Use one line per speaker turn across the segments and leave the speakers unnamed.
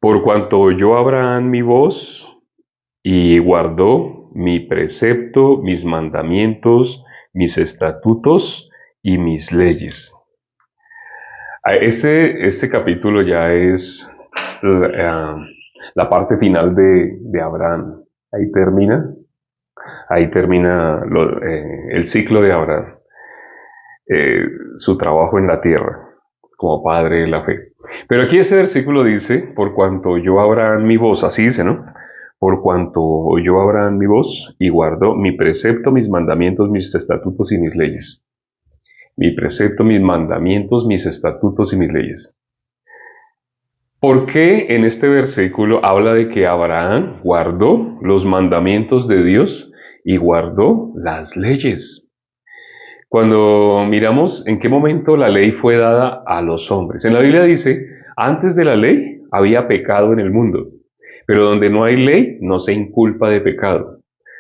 Por cuanto oyó Abraham mi voz y guardó mi precepto, mis mandamientos, mis estatutos y mis leyes. Este capítulo ya es la parte final de Abraham. Ahí termina, ahí termina el ciclo de Abraham, eh, su trabajo en la tierra como padre de la fe. Pero aquí ese versículo dice, por cuanto oyó Abraham mi voz, así dice, ¿no? Por cuanto oyó Abraham mi voz y guardó mi precepto, mis mandamientos, mis estatutos y mis leyes. Mi precepto, mis mandamientos, mis estatutos y mis leyes. ¿Por qué en este versículo habla de que Abraham guardó los mandamientos de Dios y guardó las leyes? Cuando miramos en qué momento la ley fue dada a los hombres. En la Biblia dice, antes de la ley había pecado en el mundo, pero donde no hay ley no se inculpa de pecado.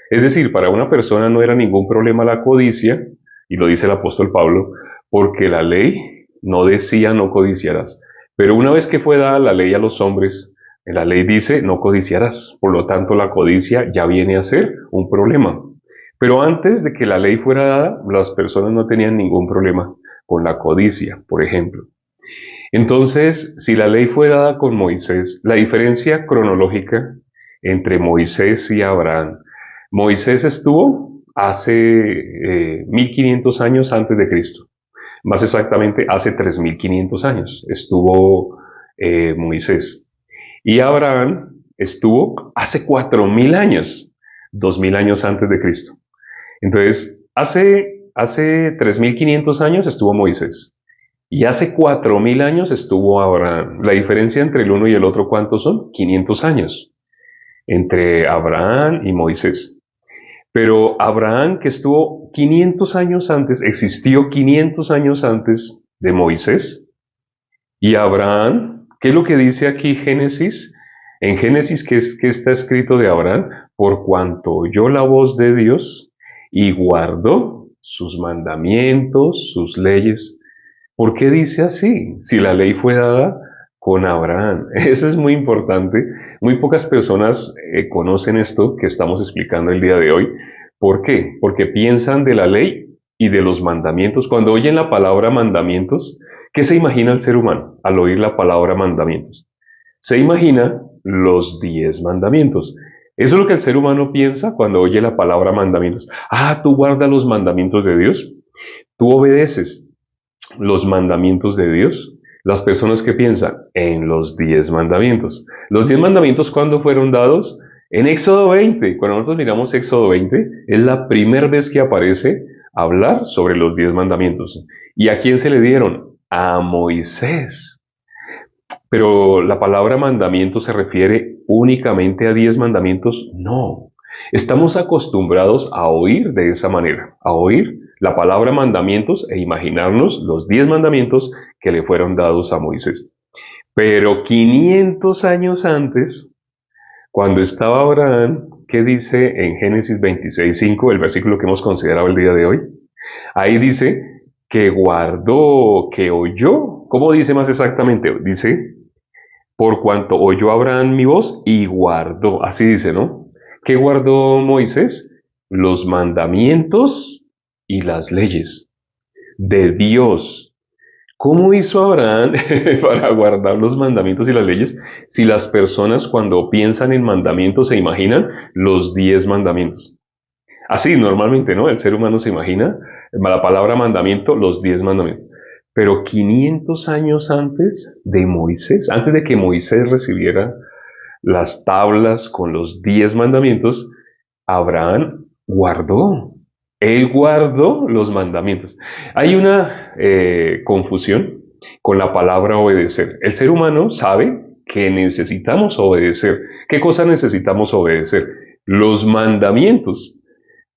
Es decir, para una persona no era ningún problema la codicia, y lo dice el apóstol Pablo, porque la ley no decía no codiciarás. Pero una vez que fue dada la ley a los hombres, en la ley dice no codiciarás. Por lo tanto, la codicia ya viene a ser un problema. Pero antes de que la ley fuera dada, las personas no tenían ningún problema con la codicia, por ejemplo. Entonces, si la ley fue dada con Moisés, la diferencia cronológica entre Moisés y Abraham. Moisés estuvo hace 1500 años antes de Cristo. Más exactamente, hace 3500 años estuvo Moisés. Y Abraham estuvo hace 4000 años, 2000 años antes de Cristo. Entonces, hace 3500 años estuvo Moisés y hace 4000 años estuvo Abraham. La diferencia entre el uno y el otro, ¿cuántos son? 500 años entre Abraham y Moisés. Pero Abraham, que estuvo 500 años antes, existió 500 años antes de Moisés. Y Abraham, ¿qué es lo que dice aquí Génesis? En Génesis, ¿qué está escrito de Abraham? Por cuanto oyó la voz de Dios y guardó sus mandamientos, sus leyes. ¿Por qué dice así? Si la ley fue dada con Abraham. Eso es muy importante. Muy pocas personas conocen esto que estamos explicando el día de hoy. ¿Por qué? Porque piensan de la ley y de los mandamientos. Cuando oyen la palabra mandamientos, ¿qué se imagina el ser humano al oír la palabra mandamientos? Se imagina los 10 mandamientos. Eso es lo que el ser humano piensa cuando oye la palabra mandamientos. Ah, tú guardas los mandamientos de Dios. Tú obedeces los mandamientos de Dios. Las personas que piensan en los 10 mandamientos. Los 10 mandamientos, ¿cuándo fueron dados? En Éxodo 20. Cuando nosotros miramos Éxodo 20, es la primera vez que aparece hablar sobre los 10 mandamientos. ¿Y a quién se le dieron? A Moisés. Pero la palabra mandamiento se refiere únicamente a 10 mandamientos. No. Estamos acostumbrados a oír de esa manera, a oír la palabra mandamientos e imaginarnos los 10 mandamientos que le fueron dados a Moisés. Pero 500 años antes, cuando estaba Abraham, ¿qué dice en Génesis 26:5, el versículo que hemos considerado el día de hoy? Ahí dice que guardó, que oyó. ¿Cómo dice más exactamente? Dice, por cuanto oyó Abraham mi voz y guardó. Así dice, ¿no? ¿Qué guardó Moisés? Los mandamientos y las leyes de Dios. ¿Cómo hizo Abraham para guardar los mandamientos y las leyes si las personas cuando piensan en mandamientos se imaginan los 10 mandamientos? Así, normalmente, ¿no? El ser humano se imagina la palabra mandamiento, los 10 mandamientos. Pero 500 años antes de Moisés, antes de que Moisés recibiera las tablas con los 10 mandamientos, Abraham guardó. Él guardó los mandamientos. Hay una confusión con la palabra obedecer. El ser humano sabe que necesitamos obedecer. ¿Qué cosa necesitamos obedecer? Los mandamientos.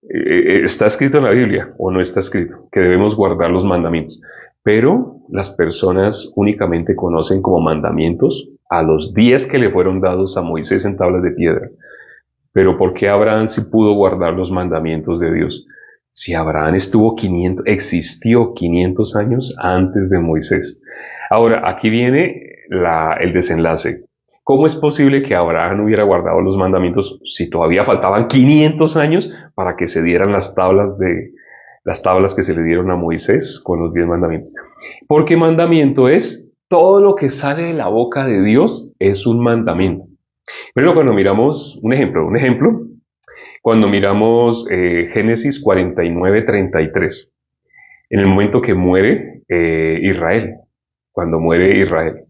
¿Está escrito en la Biblia o no está escrito? Que debemos guardar los mandamientos. Pero las personas únicamente conocen como mandamientos a los 10 que le fueron dados a Moisés en tablas de piedra. Pero ¿por qué Abraham sí pudo guardar los mandamientos de Dios? Si Abraham existió 500 años antes de Moisés. Ahora, aquí viene el desenlace. ¿Cómo es posible que Abraham no hubiera guardado los mandamientos si todavía faltaban 500 años para que se dieran las tablas que se le dieron a Moisés con los 10 mandamientos? Porque mandamiento es todo lo que sale de la boca de Dios es un mandamiento. Pero cuando miramos un ejemplo, cuando miramos Génesis 49:33, en el momento que muere Israel, cuando muere Israel,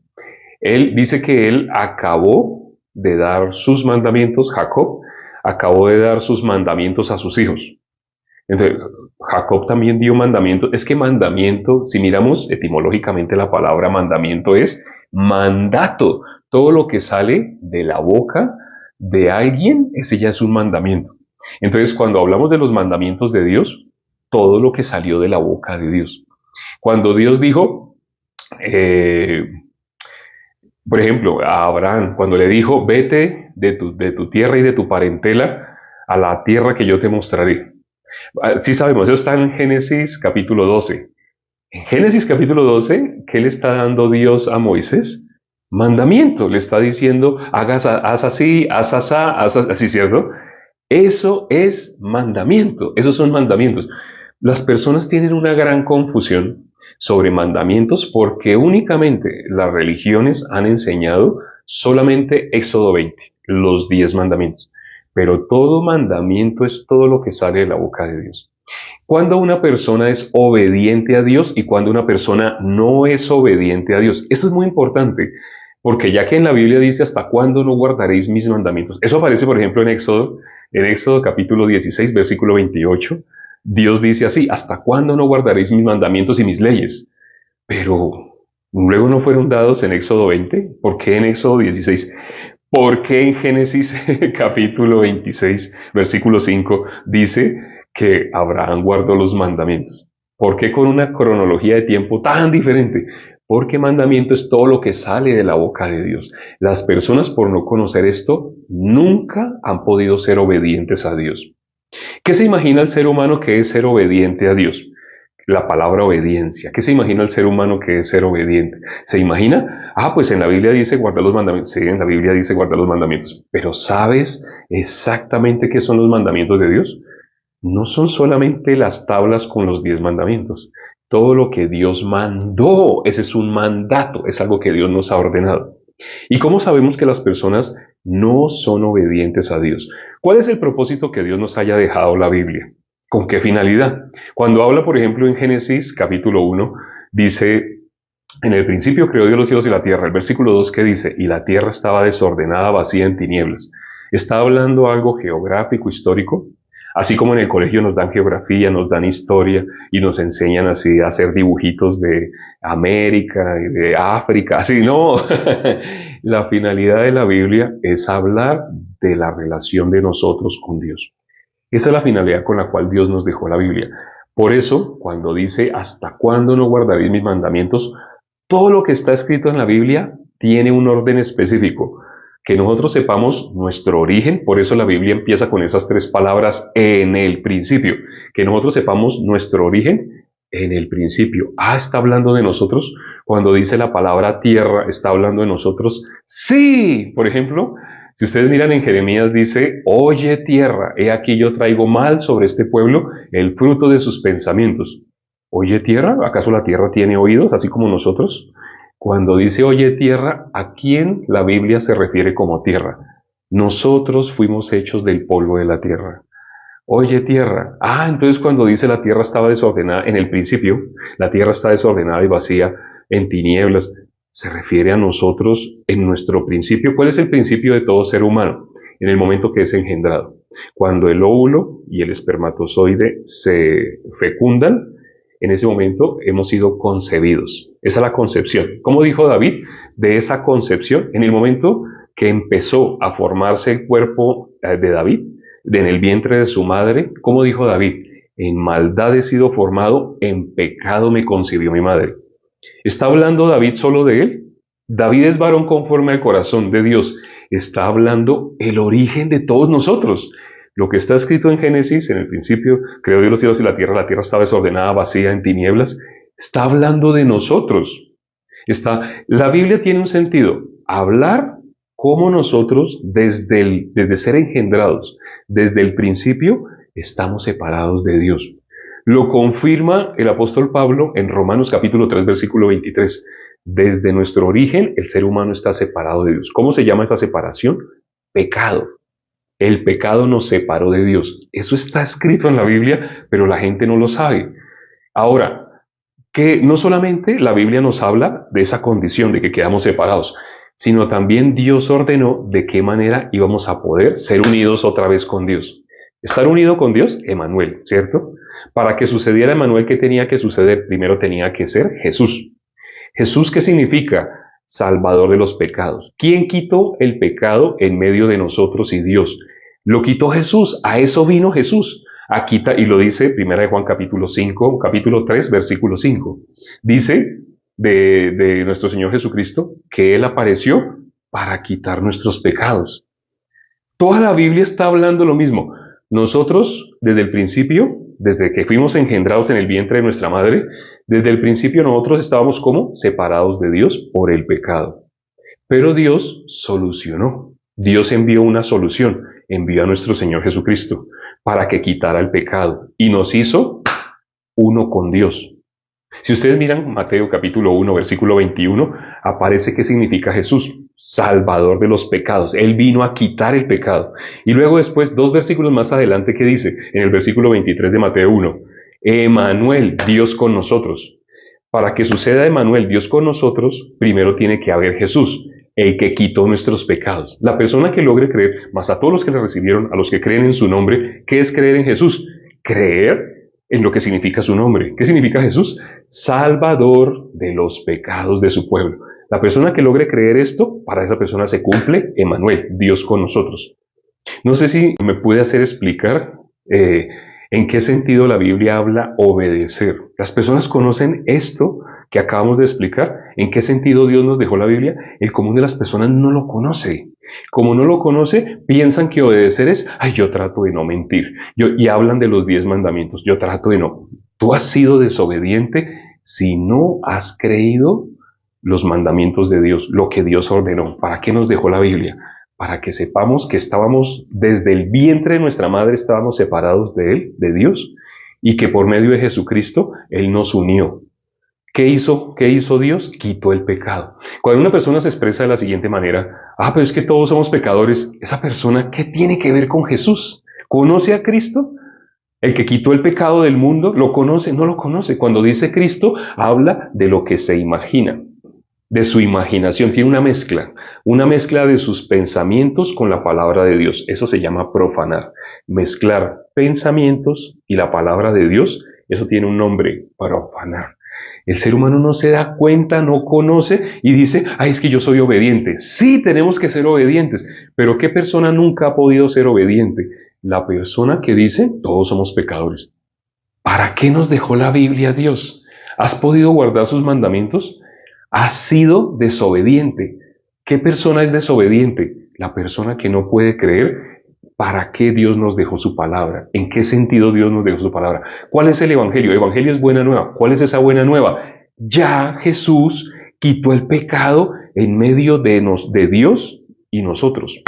él dice que él acabó de dar sus mandamientos, Jacob acabó de dar sus mandamientos a sus hijos. Entonces, Jacob también dio mandamiento. Es que mandamiento, si miramos etimológicamente la palabra mandamiento es mandato. Todo lo que sale de la boca de alguien, ese ya es un mandamiento. Entonces, cuando hablamos de los mandamientos de Dios, todo lo que salió de la boca de Dios. Cuando Dios dijo, eh, por ejemplo, a Abraham, cuando le dijo, vete de tu tierra y de tu parentela a la tierra que yo te mostraré. Sí sabemos, eso está en Génesis capítulo 12. En Génesis capítulo 12, ¿qué le está dando Dios a Moisés? Mandamiento, le está diciendo, haz así, haz así, ¿cierto? Eso es mandamiento, esos son mandamientos. Las personas tienen una gran confusión sobre mandamientos porque únicamente las religiones han enseñado solamente Éxodo 20, los 10 mandamientos. Pero todo mandamiento es todo lo que sale de la boca de Dios. Cuando una persona es obediente a Dios y cuando una persona no es obediente a Dios. Esto es muy importante, porque ya que en la Biblia dice hasta cuándo no guardaréis mis mandamientos. Eso aparece, por ejemplo, en Éxodo capítulo 16, versículo 28. Dios dice así, ¿hasta cuándo no guardaréis mis mandamientos y mis leyes? Pero luego no fueron dados en Éxodo 20. ¿Por qué en Éxodo 16? ¿Por qué en Génesis capítulo 26, versículo 5 dice que Abraham guardó los mandamientos? ¿Por qué con una cronología de tiempo tan diferente? Porque mandamiento es todo lo que sale de la boca de Dios. Las personas por no conocer esto nunca han podido ser obedientes a Dios. ¿Qué se imagina el ser humano que es ser obediente a Dios? La palabra obediencia. ¿Qué se imagina el ser humano que es ser obediente? ¿Se imagina? Pues en la Biblia dice guardar los mandamientos. Sí, en la Biblia dice guardar los mandamientos. Pero ¿sabes exactamente qué son los mandamientos de Dios? No son solamente las tablas con los 10 mandamientos. Todo lo que Dios mandó, ese es un mandato, es algo que Dios nos ha ordenado. ¿Y cómo sabemos que las personas no son obedientes a Dios? ¿Cuál es el propósito que Dios nos haya dejado la Biblia? ¿Con qué finalidad? Cuando habla, por ejemplo, en Génesis capítulo 1, dice, en el principio creó Dios los cielos y la tierra. El versículo 2 que dice, y la tierra estaba desordenada, vacía en tinieblas. Está hablando algo geográfico, histórico. Así como en el colegio nos dan geografía, nos dan historia y nos enseñan así a hacer dibujitos de América y de África. Así no. La finalidad de la Biblia es hablar de la relación de nosotros con Dios. Esa es la finalidad con la cual Dios nos dejó la Biblia. Por eso, cuando dice, ¿hasta cuándo no guardaréis mis mandamientos? Todo lo que está escrito en la Biblia tiene un orden específico. Que nosotros sepamos nuestro origen, por eso la Biblia empieza con esas 3 palabras, en el principio. Que nosotros sepamos nuestro origen en el principio. ¿Está hablando de nosotros? Cuando dice la palabra tierra, ¿está hablando de nosotros? Sí, por ejemplo, si ustedes miran en Jeremías dice, oye tierra, he aquí yo traigo mal sobre este pueblo el fruto de sus pensamientos. Oye tierra, ¿acaso la tierra tiene oídos, así como nosotros? Cuando dice oye tierra, ¿a quién la Biblia se refiere como tierra? Nosotros fuimos hechos del polvo de la tierra. Oye tierra. Entonces cuando dice la tierra estaba desordenada, en el principio, la tierra está desordenada y vacía en tinieblas, se refiere a nosotros en nuestro principio. ¿Cuál es el principio de todo ser humano? En el momento que es engendrado. Cuando el óvulo y el espermatozoide se fecundan, en ese momento hemos sido concebidos. Esa es la concepción. ¿Cómo dijo David? De esa concepción, en el momento que empezó a formarse el cuerpo de David, en el vientre de su madre, ¿cómo dijo David? En maldad he sido formado, en pecado me concibió mi madre. ¿Está hablando David solo de él? David es varón conforme al corazón de Dios. Está hablando el origen de todos nosotros. Lo que está escrito en Génesis, en el principio, creó Dios los cielos y la tierra estaba desordenada, vacía, en tinieblas, está hablando de nosotros. La Biblia tiene un sentido, hablar cómo nosotros, desde ser engendrados, desde el principio, estamos separados de Dios. Lo confirma el apóstol Pablo en Romanos capítulo 3, versículo 23. Desde nuestro origen, el ser humano está separado de Dios. ¿Cómo se llama esa separación? Pecado. El pecado nos separó de Dios. Eso está escrito en la Biblia, pero la gente no lo sabe. Ahora, que no solamente la Biblia nos habla de esa condición de que quedamos separados, sino también Dios ordenó de qué manera íbamos a poder ser unidos otra vez con Dios. Estar unido con Dios, Emanuel, ¿cierto? Para que sucediera Emanuel, ¿qué tenía que suceder? Primero tenía que ser Jesús. ¿Jesús qué significa? Salvador de los pecados. ¿Quién quitó el pecado en medio de nosotros y Dios? Lo quitó Jesús. A eso vino Jesús. Y lo dice 1 Juan capítulo 5, capítulo 3, versículo 5. Dice de nuestro Señor Jesucristo que Él apareció para quitar nuestros pecados. Toda la Biblia está hablando lo mismo. Nosotros, desde el principio, desde que fuimos engendrados en el vientre de nuestra madre, desde el principio nosotros estábamos como separados de Dios por el pecado. Pero Dios solucionó. Dios envió una solución. Envió a nuestro Señor Jesucristo para que quitara el pecado y nos hizo uno con Dios. Si ustedes miran Mateo capítulo 1, versículo 21, aparece qué significa Jesús, Salvador de los pecados. Él vino a quitar el pecado. Y luego después, 2 versículos más adelante, ¿qué dice? En el versículo 23 de Mateo 1, Emanuel, Dios con nosotros. Para que suceda Emanuel, Dios con nosotros, primero tiene que haber Jesús, el que quitó nuestros pecados. La persona que logre creer, más a todos los que le recibieron, a los que creen en su nombre, ¿qué es creer en Jesús? Creer en lo que significa su nombre. ¿Qué significa Jesús? Salvador de los pecados de su pueblo. La persona que logre creer esto, para esa persona se cumple Emanuel, Dios con nosotros. No sé si me puede hacer explicar en qué sentido la Biblia habla obedecer. Las personas conocen esto que acabamos de explicar. ¿En qué sentido Dios nos dejó la Biblia? El común de las personas no lo conoce. Como no lo conoce, piensan que obedecer es, ay, yo trato de no mentir. Y hablan de los 10 mandamientos. Yo trato de no. Tú has sido desobediente si no has creído los mandamientos de Dios, lo que Dios ordenó. ¿Para qué nos dejó la Biblia? Para que sepamos que estábamos, desde el vientre de nuestra madre, estábamos separados de Él, de Dios, y que por medio de Jesucristo, Él nos unió. ¿Qué hizo Dios? Quitó el pecado. Cuando una persona se expresa de la siguiente manera, pero es que todos somos pecadores, esa persona, ¿qué tiene que ver con Jesús? ¿Conoce a Cristo? El que quitó el pecado del mundo, ¿lo conoce? No lo conoce. Cuando dice Cristo, habla de lo que se imagina, de su imaginación. Tiene una mezcla de sus pensamientos con la palabra de Dios. Eso se llama profanar. Mezclar pensamientos y la palabra de Dios, eso tiene un nombre, profanar. El ser humano no se da cuenta, no conoce y dice, es que yo soy obediente. Sí, tenemos que ser obedientes, pero ¿qué persona nunca ha podido ser obediente? La persona que dice, todos somos pecadores. ¿Para qué nos dejó la Biblia Dios? ¿Has podido guardar sus mandamientos? ¿Has sido desobediente? ¿Qué persona es desobediente? La persona que no puede creer. ¿Para qué Dios nos dejó su palabra? ¿En qué sentido Dios nos dejó su palabra? ¿Cuál es el Evangelio? El Evangelio es buena nueva. ¿Cuál es esa buena nueva? Ya Jesús quitó el pecado en medio de Dios y nosotros.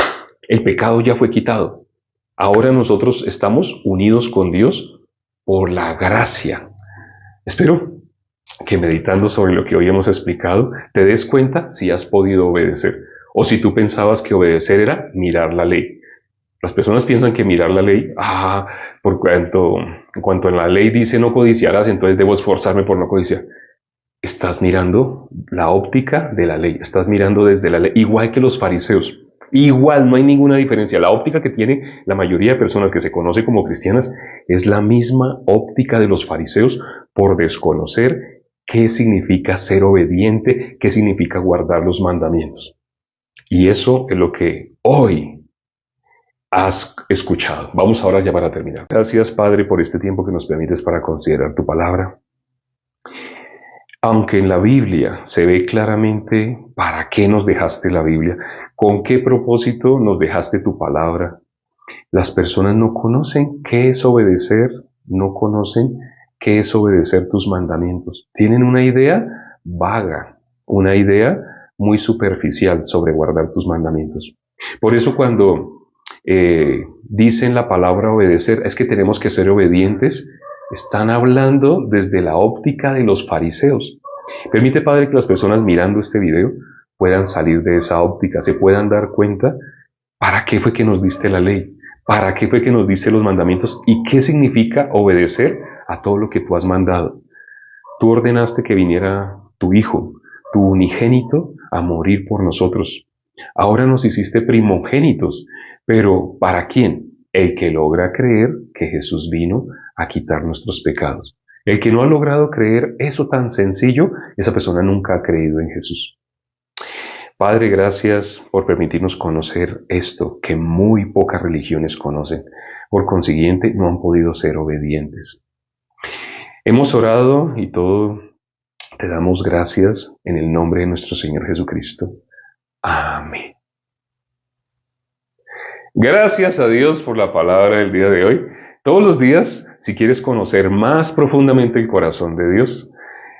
El pecado ya fue quitado. Ahora nosotros estamos unidos con Dios por la gracia. Espero que meditando sobre lo que hoy hemos explicado, te des cuenta si has podido obedecer o si tú pensabas que obedecer era mirar la ley. Las personas piensan que mirar la ley, en cuanto en la ley dice no codiciarás, entonces debo esforzarme por no codiciar. Estás mirando la óptica de la ley, estás mirando desde la ley, igual que los fariseos. Igual, no hay ninguna diferencia. La óptica que tiene la mayoría de personas que se conoce como cristianas es la misma óptica de los fariseos por desconocer qué significa ser obediente, qué significa guardar los mandamientos. Y eso es lo que hoy has escuchado. Vamos ahora ya para terminar. Gracias, Padre, por este tiempo que nos permites para considerar tu palabra. Aunque en la Biblia se ve claramente para qué nos dejaste la Biblia, con qué propósito nos dejaste tu palabra, las personas no conocen qué es obedecer, no conocen qué es obedecer tus mandamientos. Tienen una idea vaga, una idea muy superficial sobre guardar tus mandamientos. Por eso cuando dicen la palabra obedecer, es que tenemos que ser obedientes, están hablando desde la óptica de los fariseos. Permite, Padre, que las personas mirando este video puedan salir de esa óptica, se puedan dar cuenta para qué fue que nos diste la ley, para qué fue que nos diste los mandamientos y qué significa obedecer a todo lo que tú has mandado. Tú ordenaste que viniera tu Hijo, tu unigénito, a morir por nosotros. Ahora nos hiciste primogénitos, pero ¿para quién? El que logra creer que Jesús vino a quitar nuestros pecados. El que no ha logrado creer eso tan sencillo, esa persona nunca ha creído en Jesús. Padre, gracias por permitirnos conocer esto que muy pocas religiones conocen. Por consiguiente, no han podido ser obedientes. Hemos orado y todo te damos gracias en el nombre de nuestro Señor Jesucristo. Amén. Gracias a Dios por la palabra del día de hoy. Todos los días, si quieres conocer más profundamente el corazón de Dios,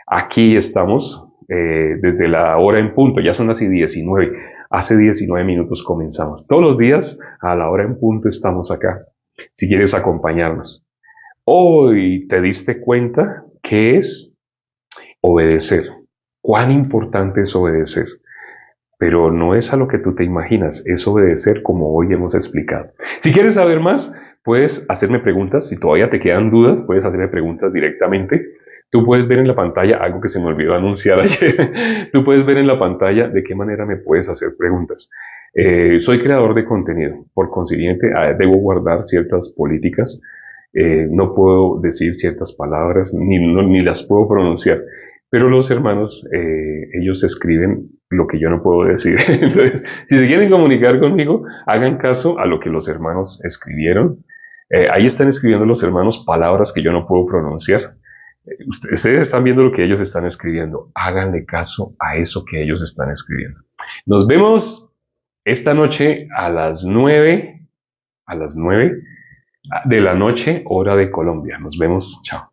aquí estamos desde la hora en punto. Ya son las 19. Hace 19 minutos comenzamos. Todos los días a la hora en punto estamos acá. Si quieres acompañarnos. Hoy te diste cuenta qué es obedecer. Cuán importante es obedecer. Pero no es a lo que tú te imaginas, es obedecer como hoy hemos explicado. Si quieres saber más, puedes hacerme preguntas. Si todavía te quedan dudas, puedes hacerme preguntas directamente. Tú puedes ver en la pantalla algo que se me olvidó anunciar ayer. Tú puedes ver en la pantalla de qué manera me puedes hacer preguntas. Soy creador de contenido, por consiguiente debo guardar ciertas políticas. No puedo decir ciertas palabras, ni las puedo pronunciar. Pero los hermanos, ellos escriben lo que yo no puedo decir. Entonces, si se quieren comunicar conmigo, hagan caso a lo que los hermanos escribieron. Ahí están escribiendo los hermanos palabras que yo no puedo pronunciar. Ustedes están viendo lo que ellos están escribiendo. Háganle caso a eso que ellos están escribiendo. Nos vemos esta noche a las 9 de la noche, hora de Colombia. Nos vemos. Chao.